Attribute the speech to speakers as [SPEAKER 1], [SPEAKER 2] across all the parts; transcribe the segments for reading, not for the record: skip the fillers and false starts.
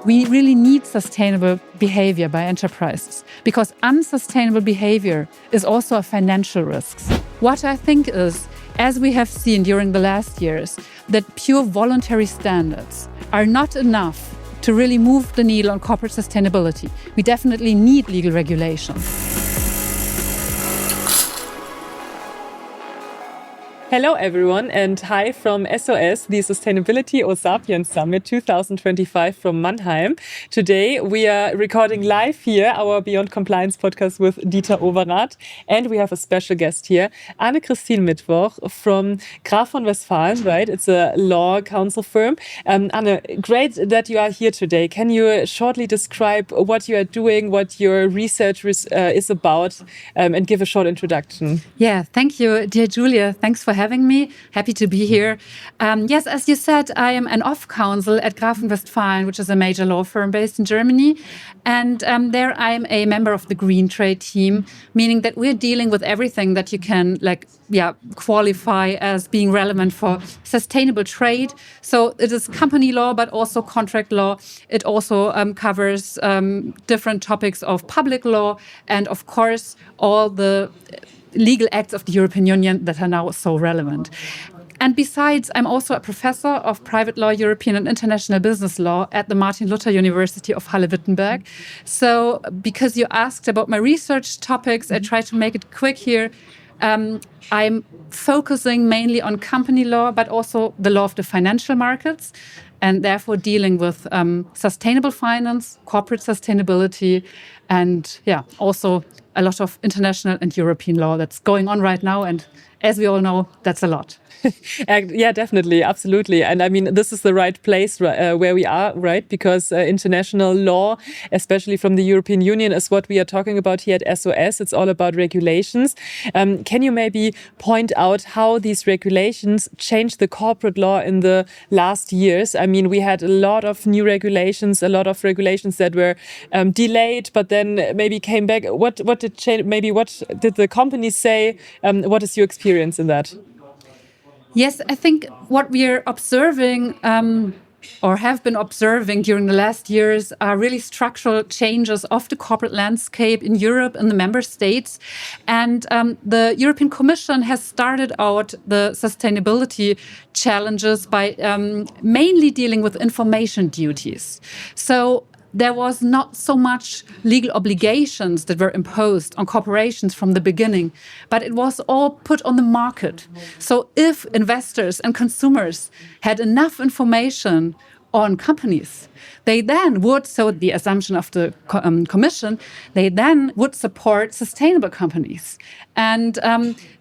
[SPEAKER 1] We really need sustainable behavior by enterprises because unsustainable behavior is also a financial risk. What I think is, as we have seen during the last years, that pure voluntary standards are not enough to really move the needle on corporate sustainability. We definitely need legal regulation.
[SPEAKER 2] Hello everyone and hi from SOS, the Sustainability or Sapiens Summit 2025 from Mannheim. Today we are recording live here our Beyond Compliance podcast with Dieter Overath, and we have a special guest here, Anne-Christine Mittwoch from Graf von Westphalen, right? It's a law counsel firm. Anne, great that you are here today. Can you shortly describe what you are doing, what your research is about, and give a short introduction?
[SPEAKER 1] Yeah, thank you, dear Julia. Thanks for having me. Happy to be here. Yes, as you said, I am an off counsel at Graf von Westphalen, which is a major law firm based in Germany. And there I am a member of the green trade team, meaning that we're dealing with everything that you can qualify as being relevant for sustainable trade. So it is company law, but also contract law. It also covers different topics of public law and, of course, all the legal acts of the European Union that are now so relevant. And besides, I'm also a professor of private law, European and international business law at the Martin Luther University of Halle-Wittenberg. So because you asked about my research topics, I try to make it quick here. I'm focusing mainly on company law, but also the law of the financial markets, and therefore dealing with sustainable finance, corporate sustainability, and also a lot of international and European law that's going on right now. And as we all know, that's a lot.
[SPEAKER 2] Yeah, definitely. Absolutely. And I mean, this is the right place where we are, right? Because international law, especially from the European Union, is what we are talking about here at SOS. It's all about regulations. Can you maybe point out how these regulations changed the corporate law in the last years? I mean, we had a lot of new regulations, a lot of regulations that were delayed, but then maybe came back. What did change? Maybe what did the companies say? What is your experience in that?
[SPEAKER 1] Yes, I think what we are observing or have been observing during the last years are really structural changes of the corporate landscape in Europe and the member states. And the European Commission has started out the sustainability challenges by mainly dealing with information duties. So there was not so much legal obligations that were imposed on corporations from the beginning, but it was all put on the market. So if investors and consumers had enough information on companies, they then would, so the assumption of the Commission, they then would support sustainable companies. And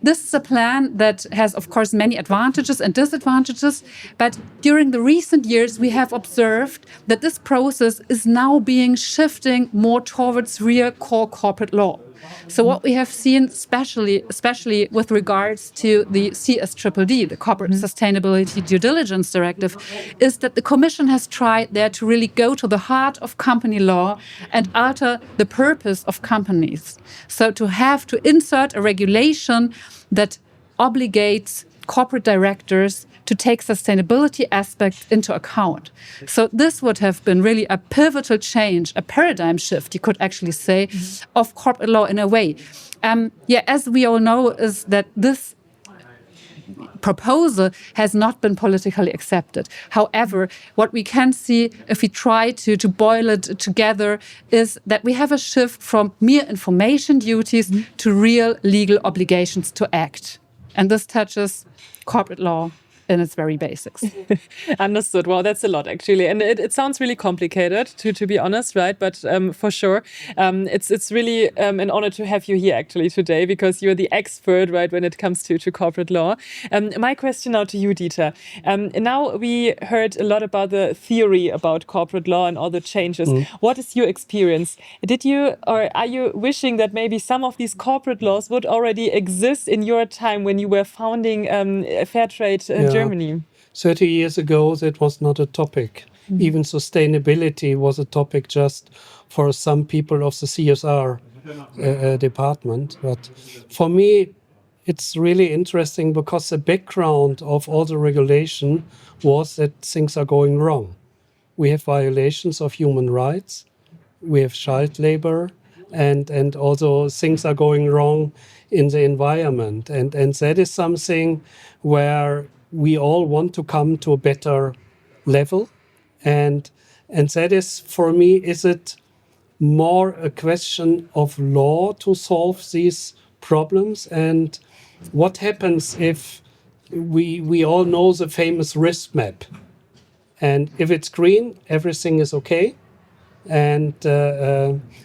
[SPEAKER 1] this is a plan that has, of course, many advantages and disadvantages. But during the recent years, we have observed that this process is now being shifting more towards real core corporate law. So what we have seen, especially with regards to the CSDDD, the Corporate Sustainability Due Diligence Directive, is that the Commission has tried there to really go to the heart of company law and alter the purpose of companies. So to have to insert a regulation that obligates corporate directors to take sustainability aspects into account. So this would have been really a pivotal change, a paradigm shift, you could actually say, of corporate law in a way. As we all know, is that this proposal has not been politically accepted. However, what we can see, if we try to boil it together, is that we have a shift from mere information duties to real legal obligations to act. And this touches corporate law in its very basics.
[SPEAKER 2] Understood. Well, that's a lot, actually. And it sounds really complicated, to be honest, right? But for sure, it's really an honor to have you here, actually, today, because you're the expert, right, when it comes to corporate law. My question now to you, Dieter. Now we heard a lot about the theory about corporate law and all the changes. What is your experience? Did you, or are you wishing that maybe some of these corporate laws would already exist in your time when you were founding Fairtrade Germany?
[SPEAKER 3] 30 years ago, that was not a topic. Even sustainability was a topic just for some people of the CSR department. But for me, it's really interesting because the background of all the regulation was that things are going wrong. We have violations of human rights, we have child labor, and also things are going wrong in the environment. And that is something where we all want to come to a better level. And that is, for me, is it more a question of law to solve these problems? And what happens if we all know the famous risk map? And if it's green, everything is okay, and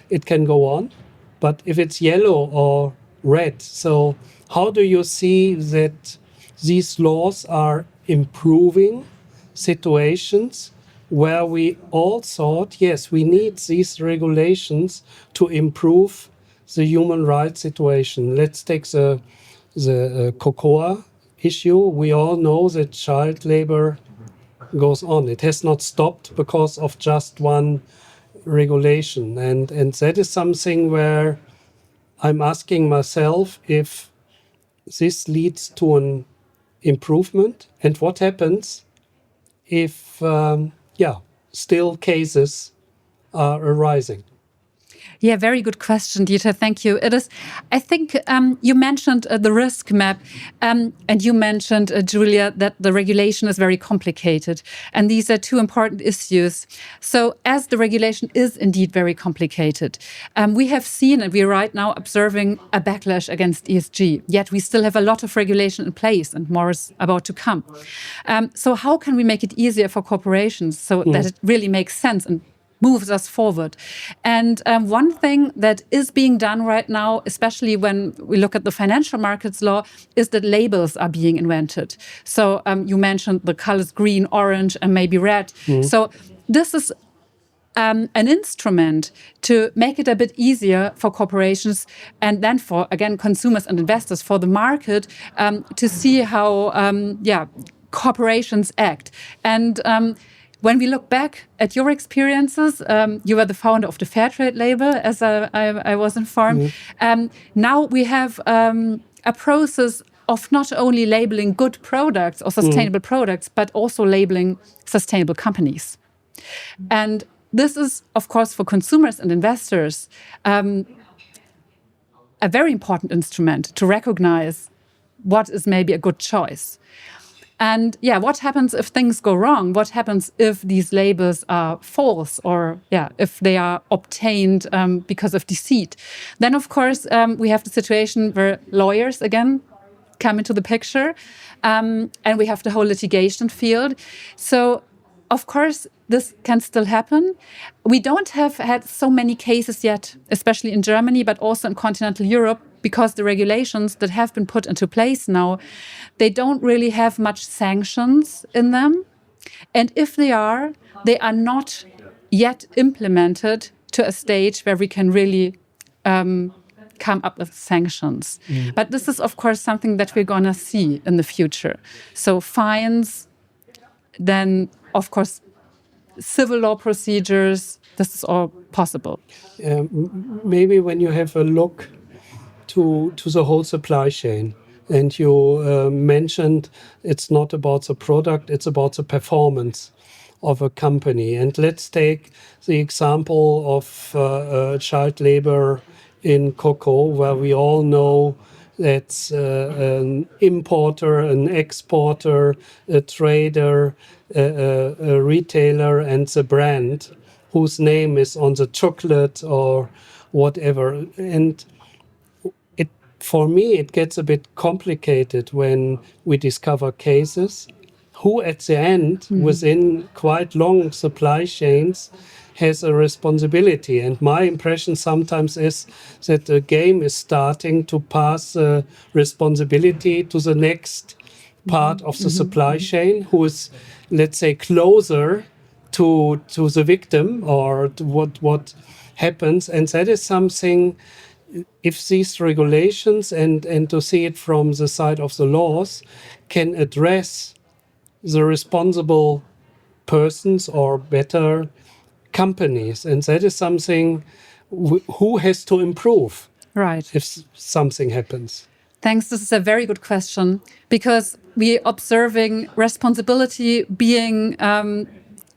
[SPEAKER 3] it can go on. But if it's yellow or red, so how do you see that these laws are improving situations where we all thought, yes, we need these regulations to improve the human rights situation? Let's take the cocoa issue. We all know that child labor goes on. It has not stopped because of just one regulation. And that is something where I'm asking myself if this leads to an improvement, and what happens if, still cases are arising.
[SPEAKER 1] Yeah, very good question, Dieter. Thank you. It is. I think you mentioned the risk map, and you mentioned, Julia, that the regulation is very complicated, and these are two important issues. So, as the regulation is indeed very complicated, we have seen, and we are right now observing a backlash against ESG. Yet we still have a lot of regulation in place, and more is about to come. So, how can we make it easier for corporations so that it really makes sense and moves us forward? And one thing that is being done right now, especially when we look at the financial markets law, is that labels are being invented. So you mentioned the colors green, orange, and maybe red. So this is an instrument to make it a bit easier for corporations and then for, again, consumers and investors, for the market to see how corporations act. And when we look back at your experiences, you were the founder of the Fairtrade label, as I was informed. Now we have a process of not only labeling good products or sustainable products, but also labeling sustainable companies. And this is, of course, for consumers and investors, a very important instrument to recognize what is maybe a good choice. And what happens if things go wrong? What happens if these labels are false, or if they are obtained because of deceit? Then, of course, we have the situation where lawyers, again, come into the picture, and we have the whole litigation field. So, of course, this can still happen. We don't have had so many cases yet, especially in Germany, but also in continental Europe, because the regulations that have been put into place now, they don't really have much sanctions in them. And if they are not yet implemented to a stage where we can really come up with sanctions. But this is, of course, something that we're going to see in the future. So fines, then, of course, civil law procedures, this is all possible.
[SPEAKER 3] Maybe when you have a look to the whole supply chain, and you mentioned it's not about the product, it's about the performance of a company. And let's take the example of child labor in cocoa, where we all know that an importer, an exporter, a trader, a retailer, and the brand whose name is on the chocolate or whatever. And for me, it gets a bit complicated when we discover cases who at the end, within quite long supply chains, has a responsibility. And my impression sometimes is that the game is starting to pass responsibility to the next part of the supply chain, who is, let's say, closer to the victim or to what happens. And that is something, if these regulations and to see it from the side of the laws can address the responsible persons or better companies, and that is something who has to improve,
[SPEAKER 1] right,
[SPEAKER 3] if something happens.
[SPEAKER 1] Thanks. This is a very good question because we're observing responsibility being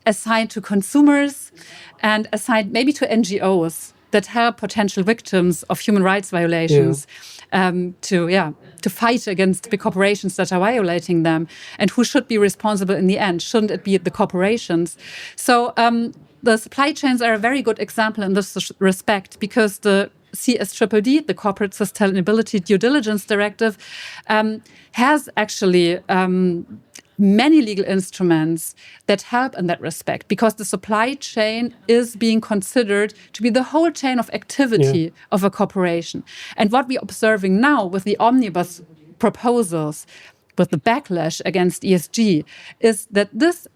[SPEAKER 1] assigned to consumers and assigned maybe to NGOs that help potential victims of human rights violations to fight against the corporations that are violating them. And who should be responsible in the end? Shouldn't it be the corporations? So the supply chains are a very good example in this respect because the CSDDD, the Corporate Sustainability Due Diligence Directive, has actually many legal instruments that help in that respect because the supply chain is being considered to be the whole chain of activity of a corporation. And what we're observing now with the omnibus proposals, with the backlash against ESG, is that this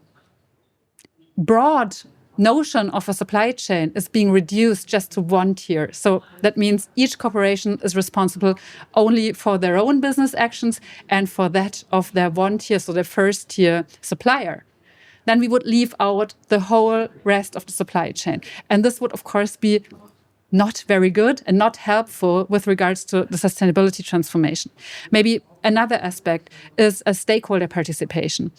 [SPEAKER 1] broad notion of a supply chain is being reduced just to one tier. So that means each corporation is responsible only for their own business actions and for that of their one tier, so their first tier supplier. Then we would leave out the whole rest of the supply chain. And this would, of course, be not very good and not helpful with regards to the sustainability transformation. Maybe another aspect is a stakeholder participation.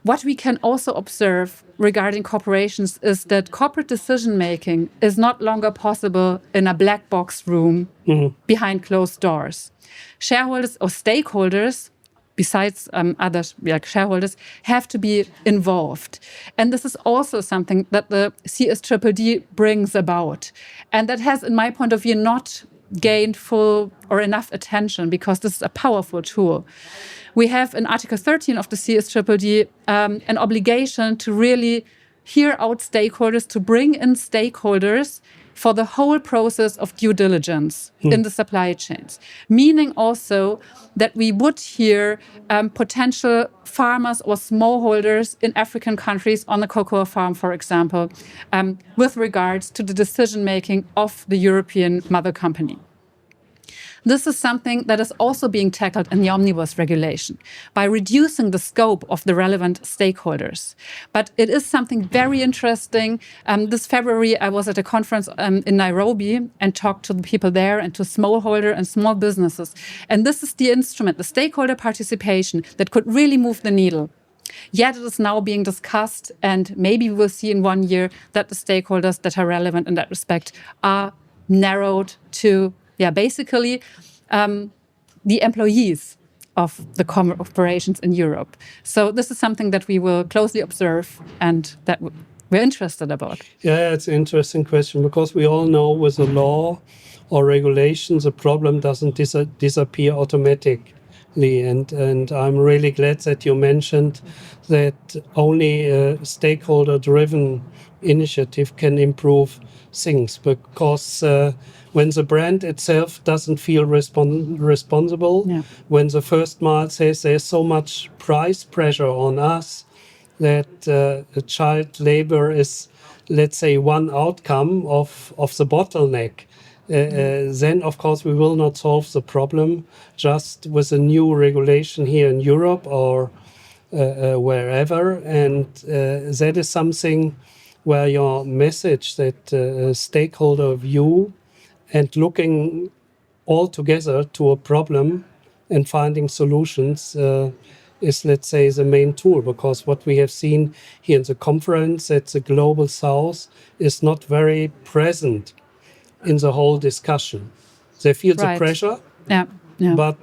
[SPEAKER 1] What we can also observe regarding corporations is that corporate decision-making is not longer possible in a black box room behind closed doors. Shareholders or stakeholders, besides others like shareholders, have to be involved. And this is also something that the CSDDD brings about. And that has, in my point of view, not gained full or enough attention because this is a powerful tool. We have in Article 13 of the CSDDD an obligation to really hear out stakeholders, to bring in stakeholders for the whole process of due diligence in the supply chains. Meaning also that we would hear potential farmers or smallholders in African countries on the cocoa farm, for example, with regards to the decision-making of the European mother company. This is something that is also being tackled in the omnibus regulation by reducing the scope of the relevant stakeholders. But it is something very interesting. This February, I was at a conference in Nairobi and talked to the people there and to smallholder and small businesses. And this is the instrument, the stakeholder participation, that could really move the needle. Yet it is now being discussed, and maybe we will see in 1 year that the stakeholders that are relevant in that respect are narrowed to basically the employees of the corporations in Europe. So this is something that we will closely observe and that we're interested about.
[SPEAKER 3] Yeah, it's an interesting question because we all know with a law or regulations, the problem doesn't disappear automatically. And I'm really glad that you mentioned that only a stakeholder-driven initiative can improve things because when the brand itself doesn't feel responsible, when the first mile says there's so much price pressure on us that child labor is, let's say, one outcome of the bottleneck, then of course we will not solve the problem just with a new regulation here in Europe or wherever. And that is something where your message that stakeholder view and looking all together to a problem and finding solutions is, let's say, the main tool. Because what we have seen here in the conference that the Global South is not very present in the whole discussion. They feel the pressure, but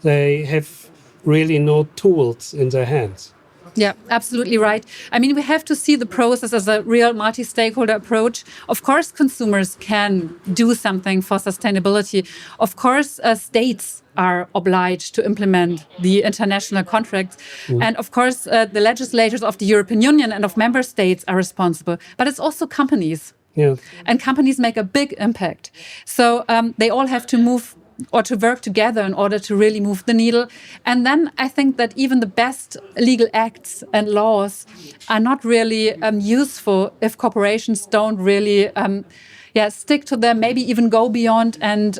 [SPEAKER 3] they have really no tools in their hands.
[SPEAKER 1] Yeah, absolutely right. I mean, we have to see the process as a real multi-stakeholder approach. Of course, consumers can do something for sustainability. Of course, states are obliged to implement the international contracts. And of course, the legislators of the European Union and of member states are responsible. But it's also companies.
[SPEAKER 3] Yeah.
[SPEAKER 1] And companies make a big impact. So they all have to move or to work together in order to really move the needle. And then I think that even the best legal acts and laws are not really useful if corporations don't really stick to them, maybe even go beyond and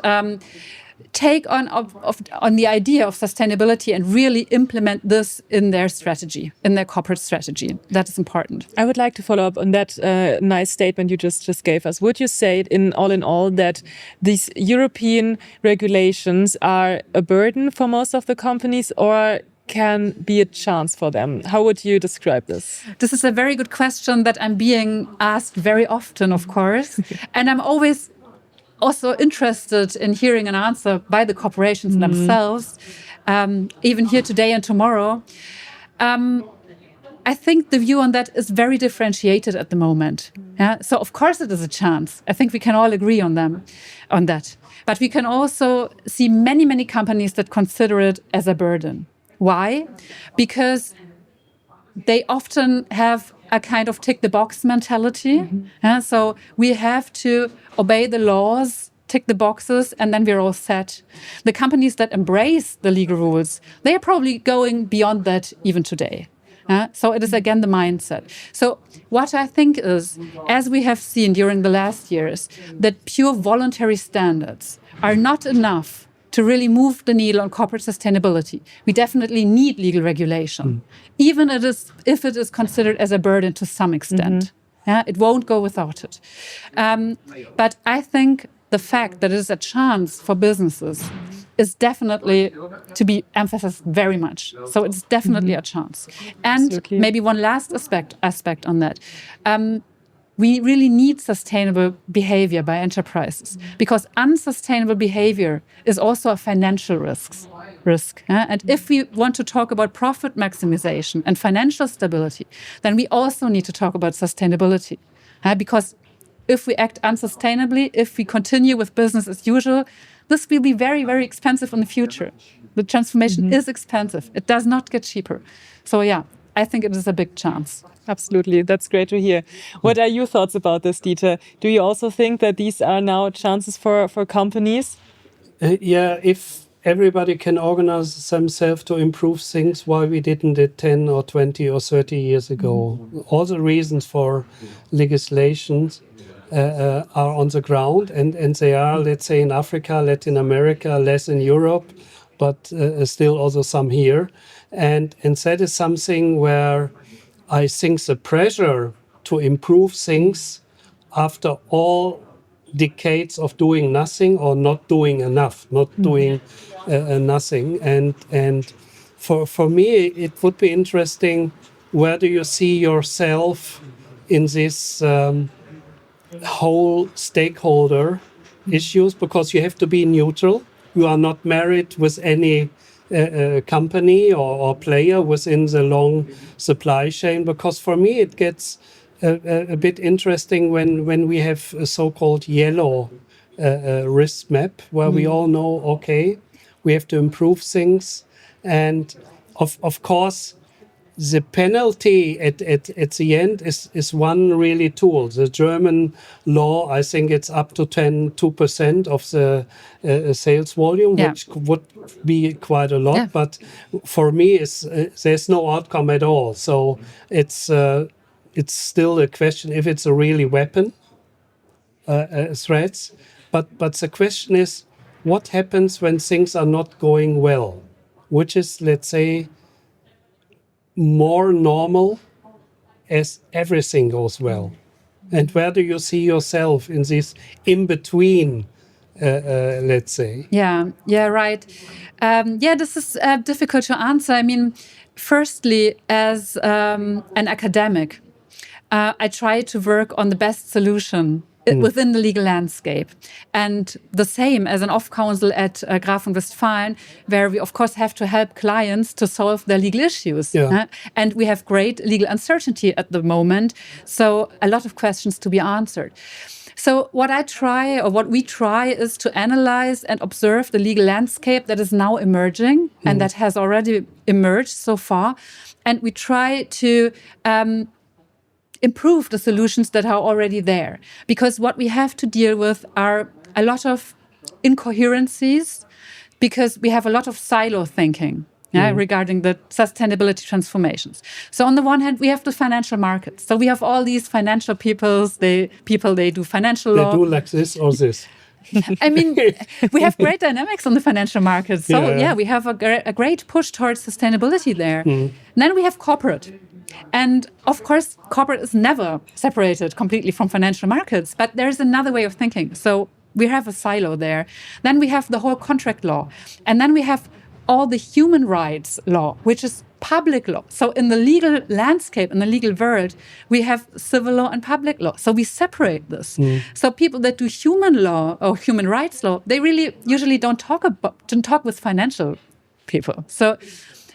[SPEAKER 1] take on the idea of sustainability and really implement this in their strategy, in their corporate strategy. That is important.
[SPEAKER 2] I would like to follow up on that nice statement you just gave us. Would you say, in all, that these European regulations are a burden for most of the companies, or can be a chance for them? How would you describe this?
[SPEAKER 1] This is a very good question that I'm being asked very often, of course. And I'm always also interested in hearing an answer by the corporations themselves, even here today and tomorrow. I think the view on that is very differentiated at the moment. Yeah? So of course it is a chance. I think we can all agree on that. But we can also see many, many companies that consider it as a burden. Why? Because they often have a kind of tick-the-box mentality. So we have to obey the laws, tick the boxes, and then we're all set. The companies that embrace the legal rules, they are probably going beyond that even today. So it is, again, the mindset. So what I think is, as we have seen during the last years, that pure voluntary standards are not enough to really move the needle on corporate sustainability. We definitely need legal regulation, even if it is considered as a burden to some extent. It won't go without it. But I think the fact that it is a chance for businesses is definitely to be emphasized very much. So it's definitely a chance. And
[SPEAKER 2] Absolutely.
[SPEAKER 1] maybe one last aspect on that. We really need sustainable behavior by enterprises, because unsustainable behavior is also a financial risk. And if we want to talk about profit maximization and financial stability, then we also need to talk about sustainability. Because if we act unsustainably, if we continue with business as usual, this will be very, very expensive in the future. The transformation is expensive. It does not get cheaper. So yeah, I think it is a big chance.
[SPEAKER 2] Absolutely. That's great to hear. What are your thoughts about this, Dieter? Do you also think that these are now chances for companies?
[SPEAKER 3] Yeah, if everybody can organize themselves to improve things, why we didn't it 10 or 20 or 30 years ago. All the reasons for legislations are on the ground, and they are, let's say, in Africa, Latin America, less in Europe, but still also some here. And that is something where I think the pressure to improve things after all decades of doing nothing or not doing enough, not doing nothing. And for me, it would be interesting, where do you see yourself in this whole stakeholder issues? Because you have to be neutral. You are not married with any company or player within the long supply chain. Because for me, it gets a bit interesting when we have a so-called yellow risk map, where we all know, okay, we have to improve things. And of course, the penalty at the end is one really tool. The German law, I think it's up to 2% of the sales volume, which would be quite a lot. But for me, there's no outcome at all. So it's still a question if it's a really weapon threats. But the question is, what happens when things are not going well? Which is, let's say, more normal as everything goes well. And where do you see yourself in this in-between, let's say?
[SPEAKER 1] Yeah, right. This is difficult to answer. I mean, firstly, as an academic, I try to work on the best solution within the legal landscape. And the same as an off-counsel at Graf und Westphalen, where we, of course, have to help clients to solve their legal issues. And we have great legal uncertainty at the moment. So a lot of questions to be answered. So what we try is to analyze and observe the legal landscape that is now emerging and that has already emerged so far. And we try to improve the solutions that are already there. Because what we have to deal with are a lot of incoherencies, because we have a lot of silo thinking regarding the sustainability transformations. So on the one hand, we have the financial markets. So we have all these financial people, they do financial law.
[SPEAKER 3] They do like this or this.
[SPEAKER 1] I mean, we have great dynamics on the financial markets. So yeah, we have a great push towards sustainability there. Then we have corporate. And of course, corporate is never separated completely from financial markets, but there's another way of thinking. So we have a silo there. Then we have the whole contract law. And then we have all the human rights law, which is public law. So in the legal landscape, in the legal world, we have civil law and public law. So we separate this. So people that do human law or human rights law, they really usually don't talk with financial people. So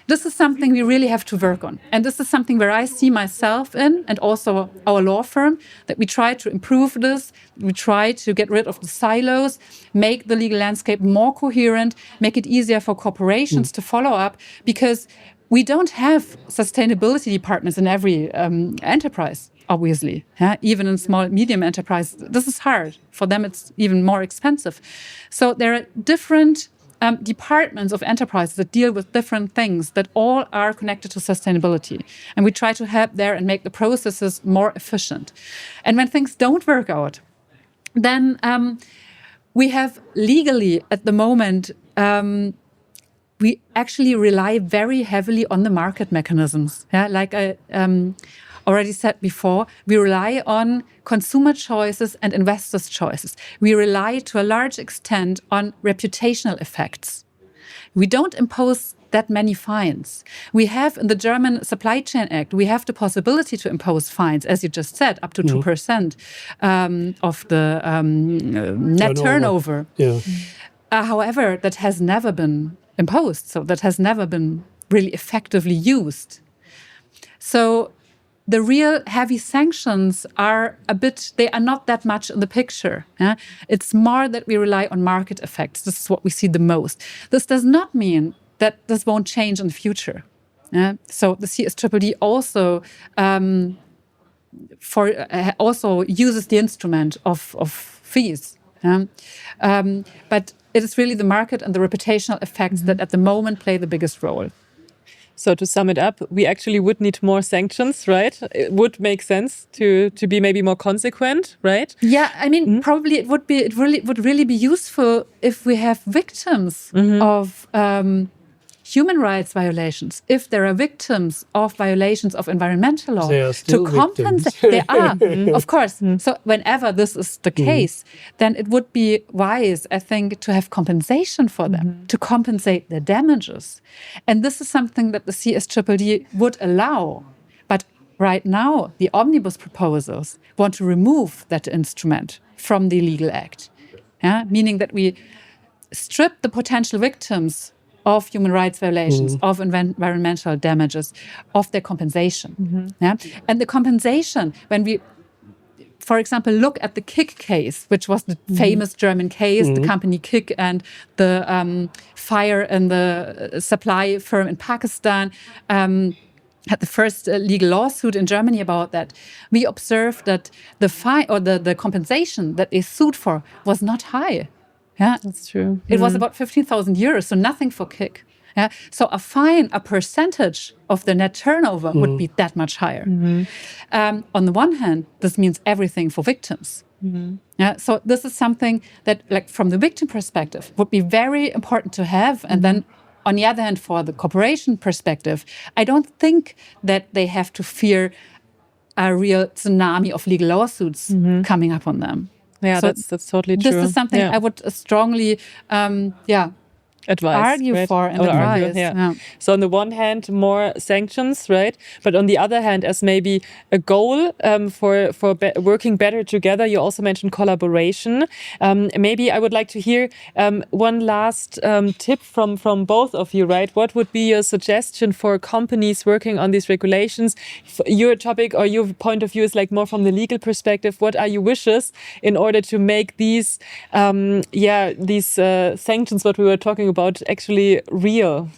[SPEAKER 1] this is something we really have to work on. And this is something where I see myself in, and also our law firm, that we try to improve this. We try to get rid of the silos, make the legal landscape more coherent, make it easier for corporations to follow up, because we don't have sustainability departments in every enterprise, obviously. Even in small, medium enterprise, this is hard. For them, it's even more expensive. So there are different departments of enterprises that deal with different things that all are connected to sustainability. And we try to help there and make the processes more efficient. And when things don't work out, then we have legally at the moment, we actually rely very heavily on the market mechanisms. Like I already said before, we rely on consumer choices and investors' choices. We rely to a large extent on reputational effects. We don't impose that many fines. We have in the German Supply Chain Act, we have the possibility to impose fines, as you just said, up to 2% of the net turnover. However, that has never been imposed. So that has never been really effectively used. So the real heavy sanctions they are not that much in the picture. It's more that we rely on market effects. This is what we see the most. This does not mean that this won't change in the future. So the CSDDD also uses the instrument of fees. But it is really the market and the reputational effects that at the moment play the biggest role.
[SPEAKER 2] So to sum it up, we actually would need more sanctions, right? It would make sense to be maybe more consequent, right?
[SPEAKER 1] Yeah, I mean, probably it would really be useful if we have victims of human rights violations. If there are victims of violations of environmental law,
[SPEAKER 3] they are still
[SPEAKER 1] to compensate, they are, of course. So whenever this is the case, then it would be wise, I think, to have compensation for them, to compensate their damages. And this is something that the CSDDD would allow. But right now, the omnibus proposals want to remove that instrument from the legal act, meaning that we strip the potential victims of human rights violations, of environmental damages, of their compensation. And the compensation, when we, for example, look at the Kick case, which was the famous German case, the company Kick and the fire in the supply firm in Pakistan, had the first legal lawsuit in Germany about that. We observed that the fine or the compensation that they sued for was not high.
[SPEAKER 2] That's true.
[SPEAKER 1] It was about 15,000 euros, so nothing for Kick. So a fine, a percentage of the net turnover would be that much higher. On the one hand, this means everything for victims. So this is something that, like from the victim perspective, would be very important to have. And then on the other hand, for the corporation perspective, I don't think that they have to fear a real tsunami of legal lawsuits coming up on them.
[SPEAKER 2] Yeah, so that's totally true.
[SPEAKER 1] This is something I would strongly, argue for and advise.
[SPEAKER 2] So on the one hand, more sanctions, right? But on the other hand, as maybe a goal for working better together, you also mentioned collaboration. Maybe I would like to hear one last tip from both of you, right? What would be your suggestion for companies working on these regulations? Your topic or your point of view is like more from the legal perspective. What are your wishes in order to make these sanctions, what we were talking about, actually real?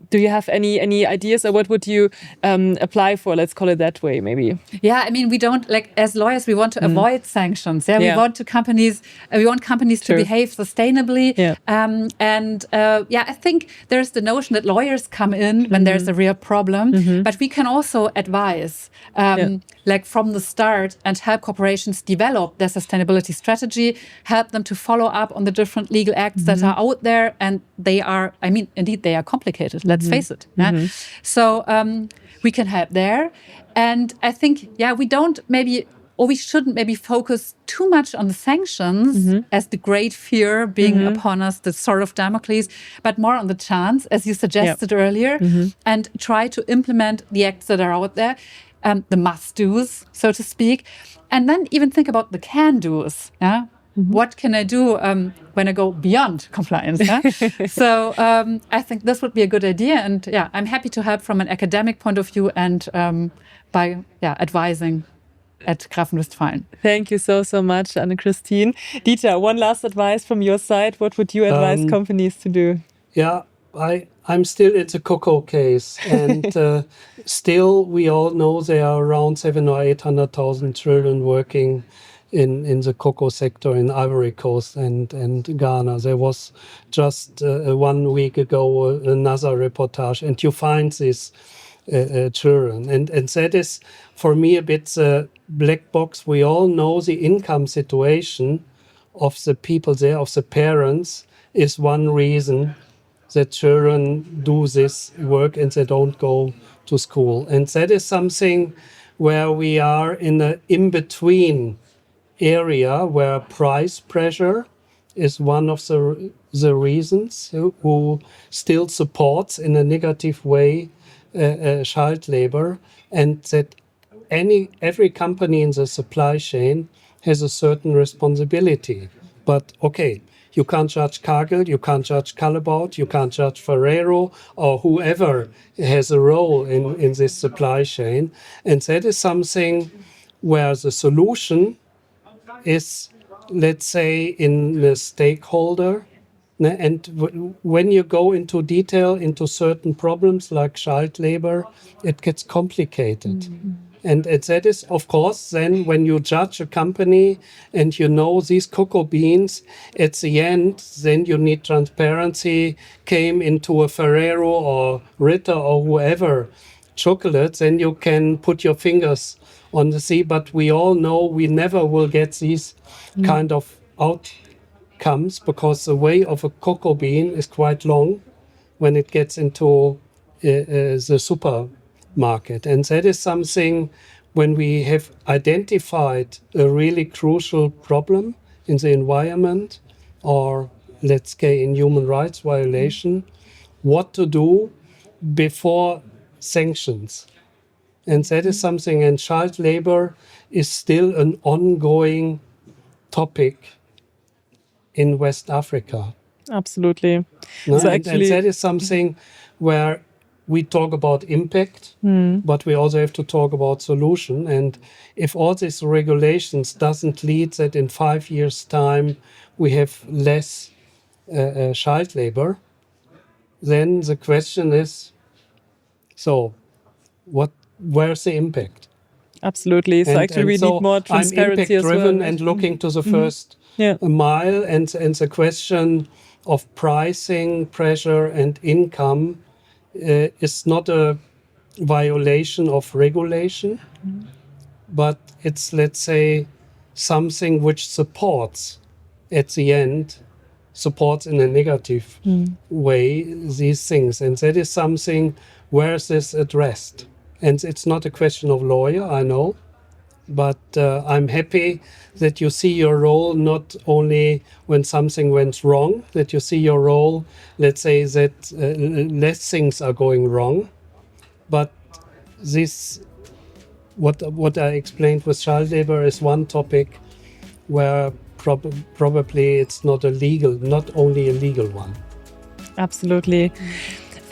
[SPEAKER 2] Do you have any ideas, or what would you apply for? Let's call it that way, maybe.
[SPEAKER 1] Yeah, I mean, we don't, like, as lawyers, we want to avoid sanctions. Yeah,
[SPEAKER 2] Yeah.
[SPEAKER 1] we want companies to
[SPEAKER 2] Sure.
[SPEAKER 1] behave sustainably.
[SPEAKER 2] Yeah.
[SPEAKER 1] I think there's the notion that lawyers come in when there's a real problem, but we can also advise, like from the start, and help corporations develop their sustainability strategy, help them to follow up on the different legal acts that are out there, and they are, I mean, indeed, they are complicated. Let's face it. Yeah? So we can help there. And I think, we don't maybe, or we shouldn't maybe focus too much on the sanctions as the great fear being upon us, the sword of Damocles, but more on the chance, as you suggested earlier, and try to implement the acts that are out there, the must-dos, so to speak, and then even think about the can-dos. Yeah? What can I do when I go beyond compliance? Yeah? So I think this would be a good idea. And I'm happy to help from an academic point of view and by advising at Grafenwestfalen.
[SPEAKER 2] Thank you so much, Anne-Christine. Dieter, one last advice from your side. What would you advise companies to do?
[SPEAKER 3] Yeah, I'm still in the cocoa case, and still we all know there are around 700,000 or 800,000 children working in the cocoa sector in Ivory Coast and Ghana. There was just 1 week ago another reportage, and you find these children. And that is, for me, a bit the black box. We all know the income situation of the people there, of the parents, is one reason that children do this work and they don't go to school. And that is something where we are in an in-between area where price pressure is one of the reasons who still supports in a negative way child labor, and that every company in the supply chain has a certain responsibility. But okay, you can't judge Cargill, you can't judge Callebaut, you can't judge Ferrero or whoever has a role in this supply chain. And that is something where the solution is, let's say, in the stakeholder. And when you go into detail into certain problems like child labor, it gets complicated. And that is, of course, then when you judge a company and you know these cocoa beans, at the end, then you need transparency, came into a Ferrero or Ritter or whoever chocolate, then you can put your fingers on the sea. But we all know we never will get these kind of outcomes because the way of a cocoa bean is quite long when it gets into the supermarket. And that is something, when we have identified a really crucial problem in the environment, or let's say in human rights violation, what to do before sanctions. And that is something, and child labor is still an ongoing topic in West Africa.
[SPEAKER 2] Absolutely.
[SPEAKER 3] No?
[SPEAKER 2] So
[SPEAKER 3] and that is something where we talk about impact, but we also have to talk about solution. And if all these regulations doesn't lead that in 5 years' time we have less child labor, then the question is, so where's the impact?
[SPEAKER 2] Absolutely. So actually we need more transparency as well. I'm
[SPEAKER 3] impact-driven and looking to the first mile, and the question of pricing, pressure, and income is not a violation of regulation, but it's, let's say, something which supports, at the end, supports in a negative way these things. And that is something, where is this addressed? And it's not a question of lawyer, I know, but I'm happy that you see your role not only when something went wrong, that you see your role, let's say, that less things are going wrong, but this, what I explained with child labor is one topic where probably it's not only a legal one.
[SPEAKER 2] Absolutely.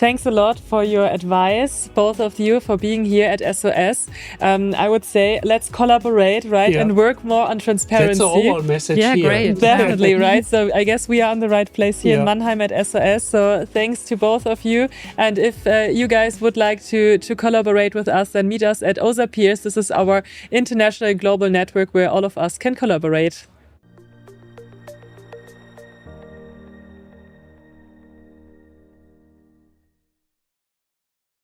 [SPEAKER 2] Thanks a lot for your advice, both of you, for being here at SOS. I would say let's collaborate, right, and work more on transparency.
[SPEAKER 3] That's the overall message
[SPEAKER 1] here.
[SPEAKER 3] Great.
[SPEAKER 2] Definitely, right? So I guess we are on the right place here in Mannheim at SOS. So thanks to both of you. And if you guys would like to collaborate with us, then meet us at OSA Peers. This is our international and global network where all of us can collaborate.